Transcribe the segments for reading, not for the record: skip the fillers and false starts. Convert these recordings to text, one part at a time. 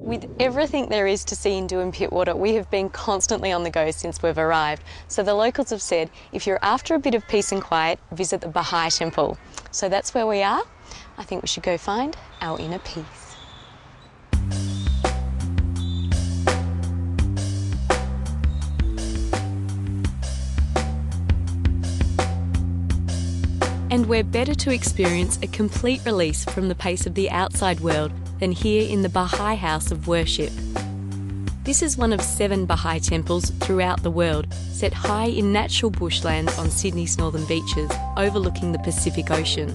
With everything there is to see and do in Pittwater, we have been constantly on the go since we've arrived. So the locals have said, if you're after a bit of peace and quiet, visit the Baha'i Temple. So that's where we are. I think we should go find our inner peace. And we're better to experience a complete release from the pace of the outside world than here in the Baha'i House of Worship. This is one of 7 Baha'i temples throughout the world, set high in natural bushland on Sydney's northern beaches, overlooking the Pacific Ocean.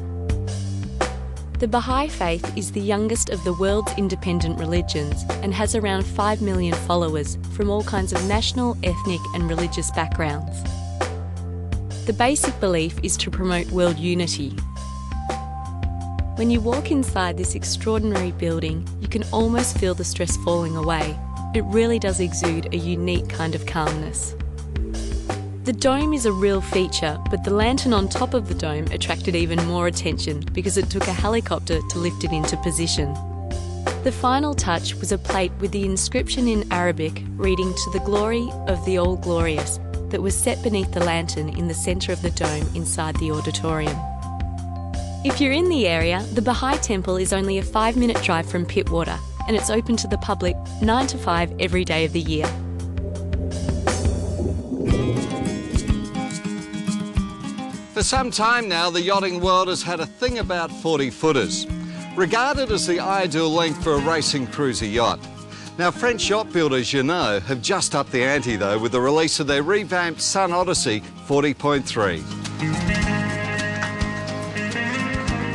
The Baha'i faith is the youngest of the world's independent religions and has around 5 million followers from all kinds of national, ethnic and religious backgrounds. The basic belief is to promote world unity. When you walk inside this extraordinary building, you can almost feel the stress falling away. It really does exude a unique kind of calmness. The dome is a real feature, but the lantern on top of the dome attracted even more attention because it took a helicopter to lift it into position. The final touch was a plate with the inscription in Arabic reading "To the glory of the All-Glorious" that was set beneath the lantern in the centre of the dome inside the auditorium. If you're in the area, the Baha'i Temple is only a 5-minute drive from Pittwater, and it's open to the public 9 to 5 every day of the year. For some time now, the yachting world has had a thing about 40-footers, regarded as the ideal length for a racing cruiser yacht. Now, French yacht builders, you know, have just upped the ante, though, with the release of their revamped Sun Odyssey 40.3.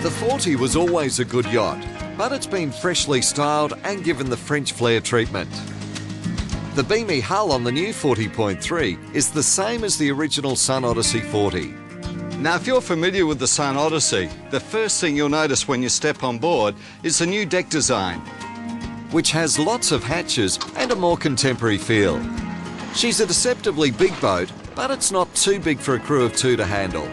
The 40 was always a good yacht, but it's been freshly styled and given the French flair treatment. The beamy hull on the new 40.3 is the same as the original Sun Odyssey 40. Now, if you're familiar with the Sun Odyssey, the first thing you'll notice when you step on board is the new deck design, which has lots of hatches and a more contemporary feel. She's a deceptively big boat, but it's not too big for a crew of 2 to handle.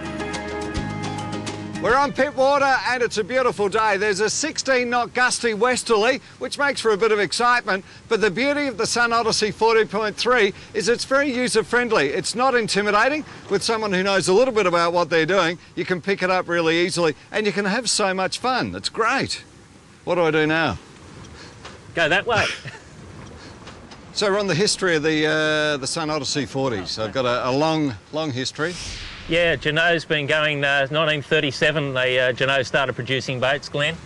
We're on Pittwater and it's a beautiful day. There's a 16-knot gusty westerly, which makes for a bit of excitement, but the beauty of the Sun Odyssey 40.3 is it's very user-friendly. It's not intimidating. With someone who knows a little bit about what they're doing, you can pick it up really easily and you can have so much fun. It's great. What do I do now? Go that way. So we're on the history of the Sun Odyssey 40. So I've got a long history. Yeah, Jeannot's been going 1937. Jeannot started producing boats, Glenn.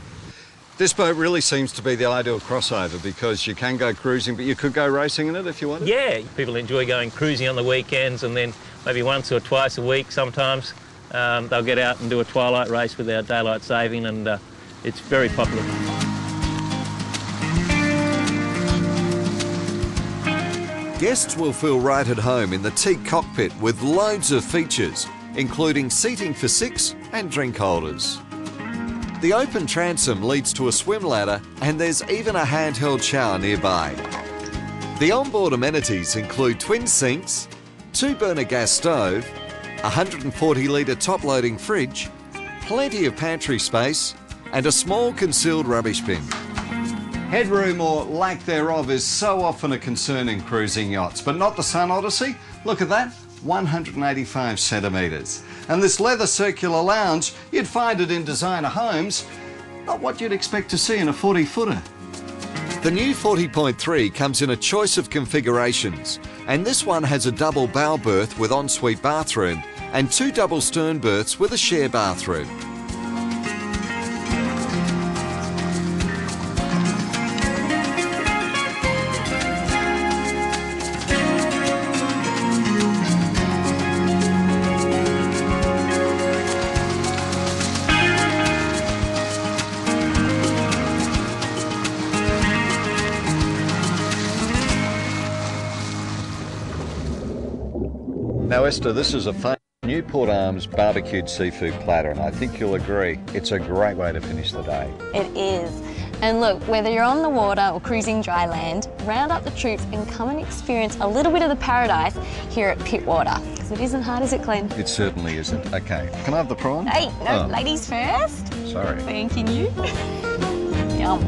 This boat really seems to be the ideal crossover because you can go cruising, but you could go racing in it if you wanted. Yeah, people enjoy going cruising on the weekends, and then maybe once or twice a week sometimes they'll get out and do a twilight race without daylight saving, and it's very popular. Guests will feel right at home in the teak cockpit with loads of features, including seating for 6 and drink holders. The open transom leads to a swim ladder and there's even a handheld shower nearby. The onboard amenities include twin sinks, 2-burner gas stove, a 140-litre top-loading fridge, plenty of pantry space and a small concealed rubbish bin. Headroom or lack thereof is so often a concern in cruising yachts, but not the Sun Odyssey. Look at that, 185 centimetres. And this leather circular lounge, you'd find it in designer homes, not what you'd expect to see in a 40-footer. The new 40.3 comes in a choice of configurations, and this one has a double bow berth with ensuite bathroom and 2 double stern berths with a share bathroom. Now, Esther, this is a fun Newport Arms barbecued seafood platter, and I think you'll agree it's a great way to finish the day. It is. And look, whether you're on the water or cruising dry land, round up the troops and come and experience a little bit of the paradise here at Pittwater. Because it isn't hard, is it, Glenn? It certainly isn't. Okay, can I have the prawn? Hey, no, ladies first. Sorry. Thanking you. Yum.